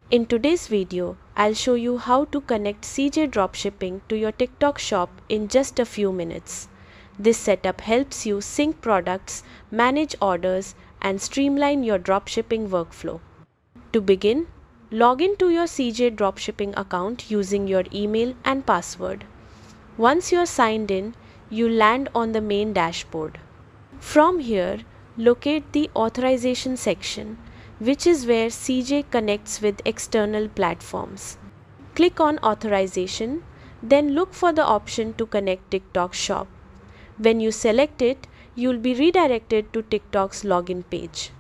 In today's video, I'll show you how to connect CJ Dropshipping to your TikTok shop in just a few minutes. This setup helps you sync products, manage orders, and streamline your dropshipping workflow. To begin, log in to your CJ Dropshipping account using your email and password. Once you're signed in, you land on the main dashboard. From here, locate the authorization section, which is where CJ connects with external platforms. Click on authorization, then look for the option to connect TikTok shop. When you select it, you'll be redirected to TikTok's login page.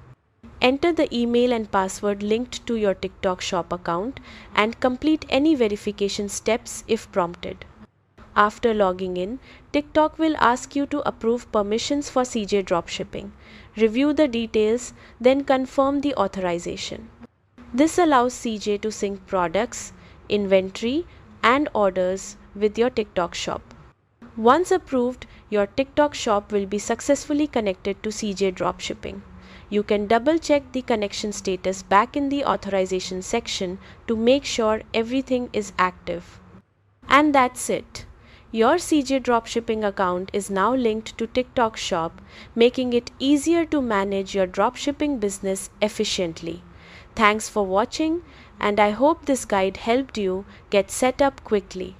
Enter the email and password linked to your TikTok shop account and complete any verification steps if prompted. After logging in, TikTok will ask you to approve permissions for CJ Dropshipping. Review the details, then confirm the authorization. This allows CJ to sync products, inventory, and orders with your TikTok shop. Once approved, your TikTok shop will be successfully connected to CJ Dropshipping. You can double check the connection status back in the authorization section to make sure everything is active. And that's it. Your CJ Dropshipping account is now linked to TikTok shop, making it easier to manage your dropshipping business efficiently. Thanks for watching, and I hope this guide helped you get set up quickly.